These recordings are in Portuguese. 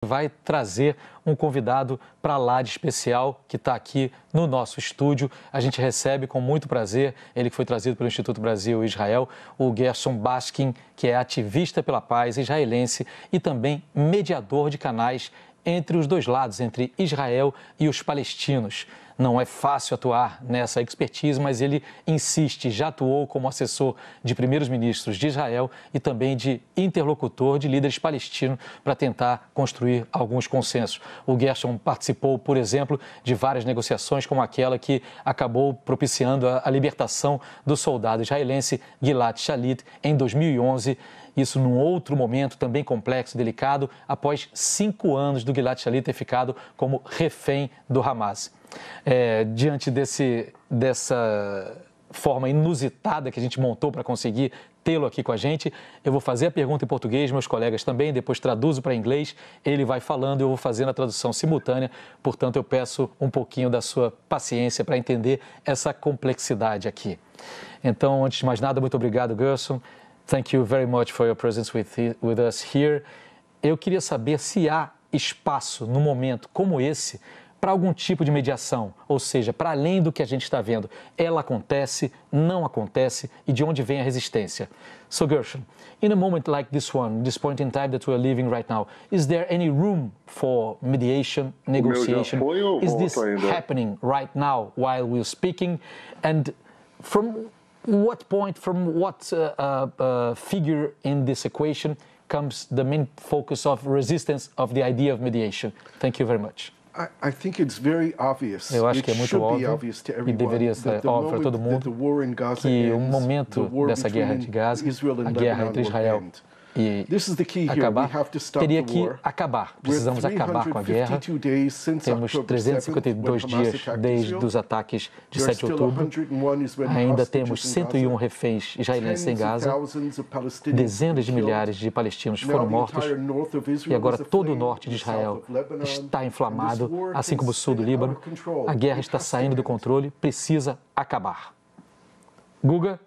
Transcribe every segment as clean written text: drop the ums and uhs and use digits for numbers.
vai trazer um convidado para lá de especial que está aqui no nosso estúdio. A gente recebe com muito prazer, ele que foi trazido pelo Instituto Brasil e Israel, o Gershon Baskin, que é ativista pela paz israelense e também mediador de canais entre os dois lados, entre Israel e os palestinos. Não é fácil atuar nessa expertise, mas ele insiste, já atuou como assessor de primeiros ministros de Israel e também de interlocutor de líderes palestinos para tentar construir alguns consensos. O Gershon participou, por exemplo, de várias negociações, como aquela que acabou propiciando a libertação do soldado israelense Gilad Shalit em 2011. Isso num outro momento também complexo e delicado, após 5 anos do Gilad Shalit ter ficado como refém do Hamas. Diante dessa forma inusitada que a gente montou para conseguir tê-lo aqui com a gente, eu vou fazer a pergunta em português, meus colegas também, depois traduzo para inglês, ele vai falando, eu vou fazendo a tradução simultânea, portanto eu peço um pouquinho da sua paciência para entender essa complexidade aqui. Então, antes de mais nada, muito obrigado, Gershon. Thank you very much for your presence with us here. Eu queria saber se há espaço, num momento como esse, para algum tipo de mediação, ou seja, para além do que a gente está vendo. Ela acontece, não acontece e de onde vem a resistência. So, Gershon, in a moment like this one, this point in time that we are living right now, is there any room for mediation, negotiation? Is this happening right now while we're speaking? And from what point, from what figure in this equation comes the main focus of resistance of the idea of mediation? Thank you very much. I think it's very obvious. Eu acho que é muito óbvio e deveria ser óbvio para todo mundo que o momento dessa guerra de Gaza, a guerra entre Israel e acabar, teria que acabar. Precisamos acabar com a guerra. Temos 352 dias desde os ataques de 7 de outubro. Ainda temos 101 reféns israelenses em Gaza. Dezenas de milhares de palestinos foram mortos. E agora todo o norte de Israel está inflamado, assim como o sul do Líbano. A guerra está saindo do controle, precisa acabar. Guga?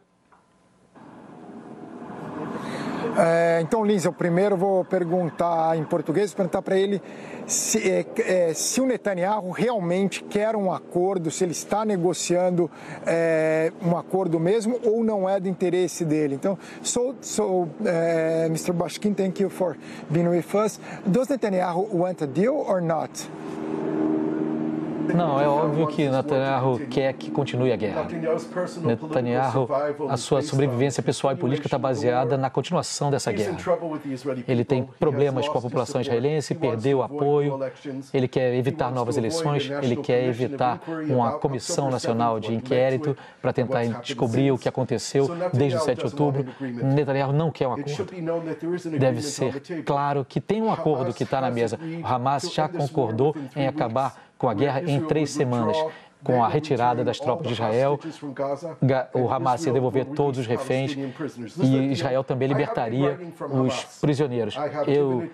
Então, Lindsay, eu primeiro vou perguntar em português, perguntar para ele se o Netanyahu realmente quer um acordo, se ele está negociando um acordo mesmo ou não é do interesse dele. Então, Mr. Baskin, thank you for being with us. Does Netanyahu want a deal or not? Não, é óbvio que Netanyahu quer que continue a guerra. Netanyahu, a sua sobrevivência pessoal e política está baseada na continuação dessa guerra. Ele tem problemas com a população israelense, perdeu o apoio, ele quer evitar novas eleições, ele quer evitar uma comissão nacional de inquérito para tentar descobrir o que aconteceu desde o 7 de outubro. Netanyahu não quer um acordo. Deve ser claro que tem um acordo que está na mesa. O Hamas já concordou em acabar com a guerra em 3 semanas, com a retirada das tropas de Israel. O Hamas ia devolver todos os reféns e Israel também libertaria os prisioneiros. Eu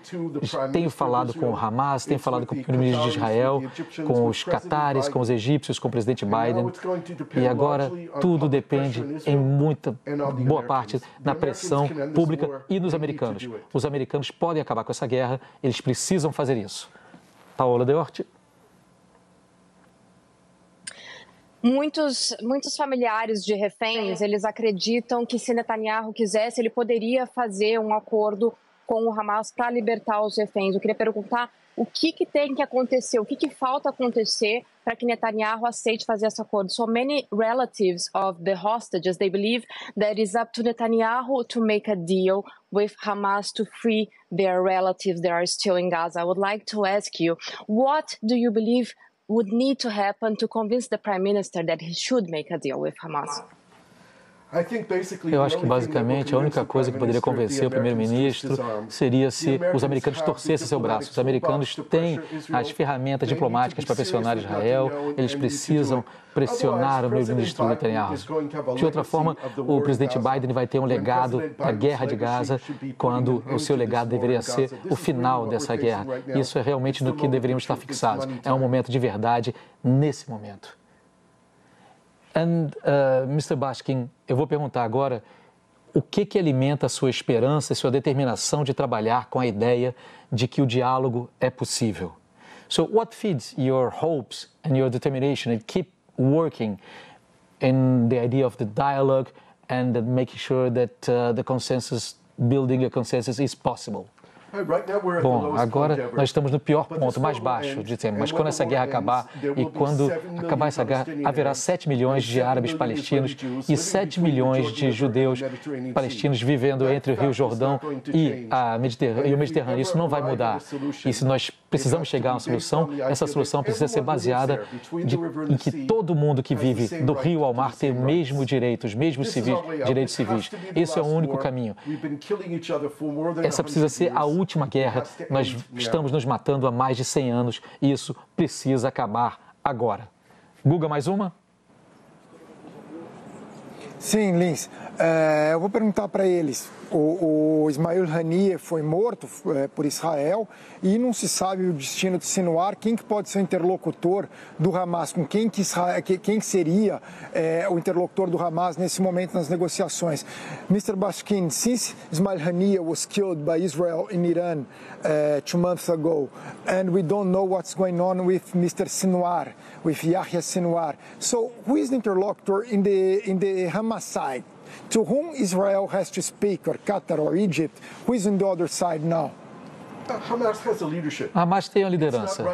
tenho falado com o Hamas, tenho falado com o primeiro-ministro de Israel, com os catares, com os egípcios, com o presidente Biden. E agora tudo depende, em muita boa parte, na pressão pública e nos americanos. Os americanos podem acabar com essa guerra, eles precisam fazer isso. Paola Deorti. Muitos familiares de reféns, eles acreditam que se Netanyahu quisesse, ele poderia fazer um acordo com o Hamas para libertar os reféns. Eu queria perguntar o que tem que acontecer, o que falta acontecer para que Netanyahu aceite fazer esse acordo. So many relatives of the hostages, they believe that it is up to Netanyahu to make a deal with Hamas to free their relatives that are still in Gaza. I would like to ask you, what do you believe would need to happen to convince the Prime Minister that he should make a deal with Hamas? Eu acho que, basicamente, a única coisa que poderia convencer o primeiro-ministro seria se os americanos torcessem seu braço. Os americanos têm as ferramentas diplomáticas para pressionar Israel, eles precisam pressionar o primeiro-ministro Netanyahu. De outra forma, o presidente Biden vai ter um legado da guerra de Gaza, quando o seu legado deveria ser o final dessa guerra. Isso é realmente no que deveríamos estar fixados. É um momento de verdade nesse momento. Mr. Baskin, eu vou perguntar agora o que alimenta a sua esperança e sua determinação de trabalhar com a ideia de que o diálogo é possível? So what feeds your hopes and your determination and keep working in the idea of the dialogue and making sure that building a consensus is possible? Bom, agora nós estamos no pior ponto, mais baixo de sempre. Mas quando essa guerra acabar e quando acabar essa guerra, haverá 7 milhões de árabes palestinos e 7 milhões de judeus palestinos vivendo entre o Rio Jordão e o Mediterrâneo. Isso não vai mudar. E se nós precisamos chegar a uma solução, essa solução precisa ser baseada em que todo mundo que vive do rio ao mar tem o mesmo direito, os mesmos direitos civis. Esse é o único caminho. Essa precisa ser a última guerra. Nós estamos nos matando há mais de 100 anos e isso precisa acabar agora. Guga, mais uma? Sim, Lins. Eu vou perguntar para eles. O Ismail Haniyeh foi morto por Israel e não se sabe o destino de Sinwar. Quem que pode ser o interlocutor do Hamas? Com quem que seria o interlocutor do Hamas nesse momento nas negociações? Mr. Bashkin, since Ismail Haniyeh was killed by Israel in Iran 2 months ago, and we don't know what's going on with Mr. Sinwar, with Yahya Sinwar. So who is the interlocutor in the Hamas side? To whom Israel has to speak, or Qatar or Egypt? Who is on the other side now? Hamas tem a liderança.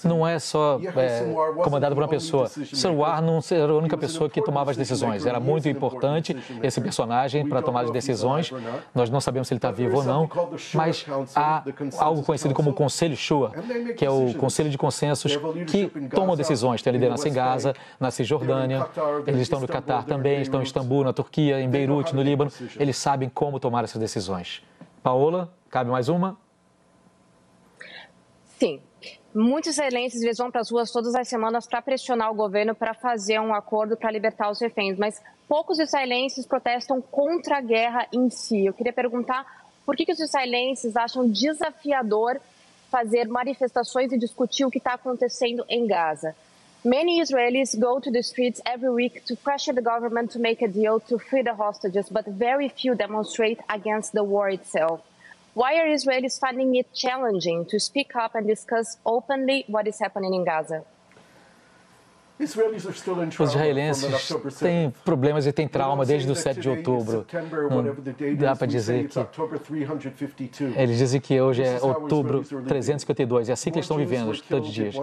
Não é só comandado por uma pessoa. Sinwar não era a única pessoa que tomava as decisões. Era muito importante esse personagem para tomar as decisões. Nós não sabemos se ele está vivo ou não, mas há algo conhecido como o Conselho Shura, que é o Conselho de Consensos que toma decisões. Tem a liderança em Gaza, na Cisjordânia, eles estão no Catar também, estão em Istambul, na Turquia, em Beirute, no Líbano. Eles sabem como tomar essas decisões. Paola, cabe mais uma? Sim. Muitos israelenses vão para as ruas todas as semanas para pressionar o governo para fazer um acordo para libertar os reféns, mas poucos israelenses protestam contra a guerra em si. Eu queria perguntar por que os israelenses acham desafiador fazer manifestações e discutir o que está acontecendo em Gaza. Many Israelis go to the streets every week to pressure the government to make a deal to free the hostages, but very few demonstrate against the war itself. Why are Israelis finding it challenging to speak up and discuss openly what is happening in Gaza? Os israelenses têm problemas e têm trauma desde o 7 de outubro. Não dá para dizer que... Eles dizem que hoje é outubro 352, é assim que eles estão vivendo todos os dias.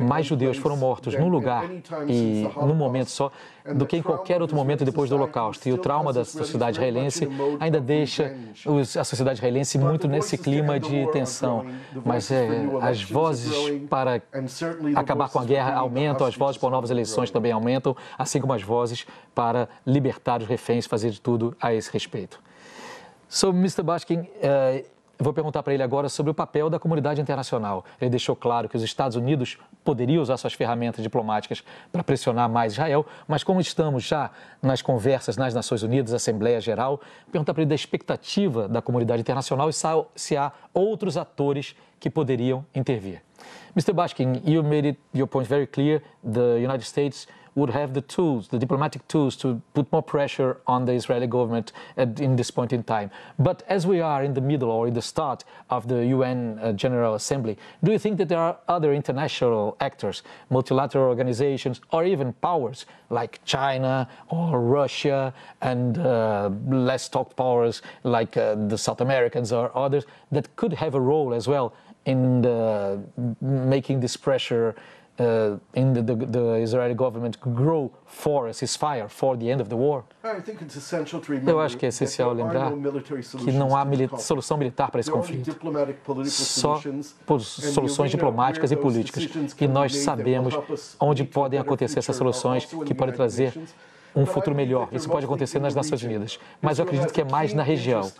Mais judeus foram mortos num lugar e num momento só do que em qualquer outro momento depois do Holocausto. E o trauma da sociedade israelense ainda deixa a sociedade israelense muito nesse clima de tensão. Mas as vozes para acabar com a guerra aumentam, as vozes para novas eleições também aumentam, assim como as vozes para libertar os reféns, fazer de tudo a esse respeito. So, Mr. Bashkin, vou perguntar para ele agora sobre o papel da comunidade internacional. Ele deixou claro que os Estados Unidos poderiam usar suas ferramentas diplomáticas para pressionar mais Israel, mas como estamos já nas conversas nas Nações Unidas, Assembleia Geral, perguntar para ele da expectativa da comunidade internacional e se há outros atores que poderiam intervir. Mr. Bashkin, you made your point very clear. The United States would have the tools, the diplomatic tools, to put more pressure on the Israeli government in this point in time. But as we are in the middle or in the start of the UN General Assembly, do you think that there are other international actors, multilateral organizations, or even powers like China or Russia and less talked powers like the South Americans or others that could have a role as well in making this pressure in the Israeli government grow for a ceasefire, for the end of the war? Eu acho que é essencial lembrar que não há solução militar para esse conflito, só por soluções diplomáticas e políticas. E nós sabemos onde podem acontecer essas soluções que podem trazer um futuro melhor. Isso pode acontecer nas Nações Unidas, mas eu acredito que é mais na região.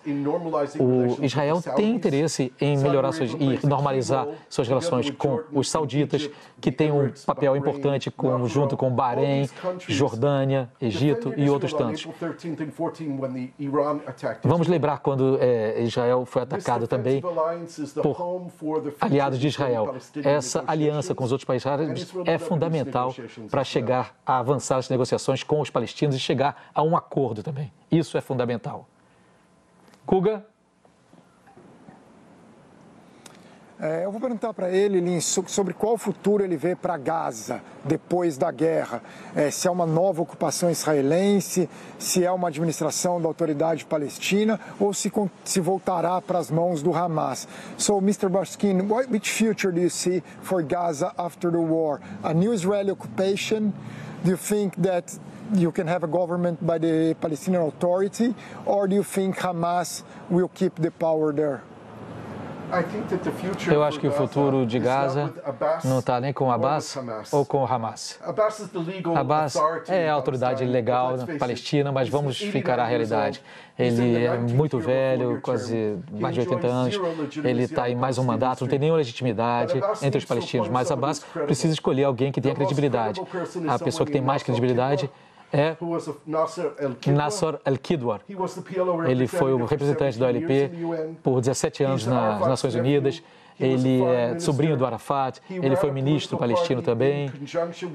O Israel tem interesse em melhorar e normalizar suas relações com os sauditas, que têm um papel importante junto com Bahrein, Jordânia, Egito e outros tantos. Vamos lembrar quando Israel foi atacado também por aliados de Israel. Essa aliança com os outros países árabes é fundamental para chegar a avançar as negociações com os palestinos e chegar a um acordo também. Isso é fundamental. Kuga? Eu vou perguntar para ele, Lins, sobre qual futuro ele vê para Gaza depois da guerra. Se é uma nova ocupação israelense, se é uma administração da autoridade palestina ou se voltará para as mãos do Hamas. So, Mr. Baskin, which future do you see for Gaza after the war? A new Israeli occupation? Do you think that you can have a government by the Palestinian Authority, or do you think Hamas will keep the power there? Eu acho que o futuro de Gaza não está nem com o Abbas ou com o Hamas. Abbas é a autoridade legal na Palestina, mas vamos ficar à realidade. Ele é muito velho, quase mais de 80 anos, ele está em mais um mandato, não tem nenhuma legitimidade entre os palestinos, mas Abbas precisa escolher alguém que tenha credibilidade. A pessoa que tem mais credibilidade é Nasser al-Kidwar. Ele foi o representante do OLP por 17 anos nas Nações Unidas. Ele é sobrinho do Arafat, ele foi ministro palestino também.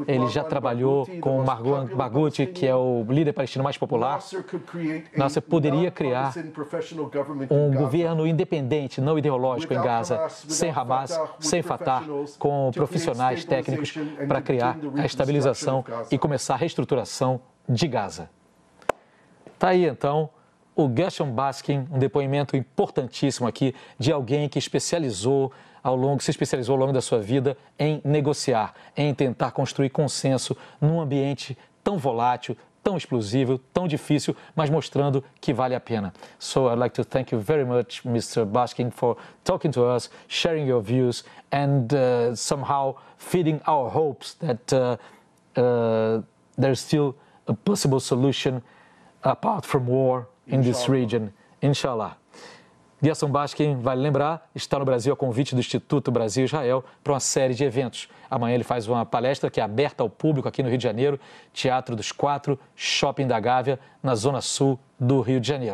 Ele já trabalhou com o Marwan Barghouti, que é o líder palestino mais popular. Nasser poderia criar um governo independente, não ideológico em Gaza, sem Hamas, sem Fatah, com profissionais técnicos para criar a estabilização e começar a reestruturação de Gaza. Está aí, então, o Gershom Baskin, um depoimento importantíssimo aqui de alguém que se especializou ao longo da sua vida em negociar, em tentar construir consenso num ambiente tão volátil, tão explosivo, tão difícil, mas mostrando que vale a pena. So I'd like to thank you very much, Mr. Baskin, for talking to us, sharing your views, and somehow feeding our hopes that there's still a possible solution apart from war in this region, inshallah. Gershom Baskin, vale lembrar, está no Brasil a convite do Instituto Brasil-Israel para uma série de eventos. Amanhã ele faz uma palestra que é aberta ao público aqui no Rio de Janeiro, Teatro dos Quatro, Shopping da Gávea, na zona sul do Rio de Janeiro.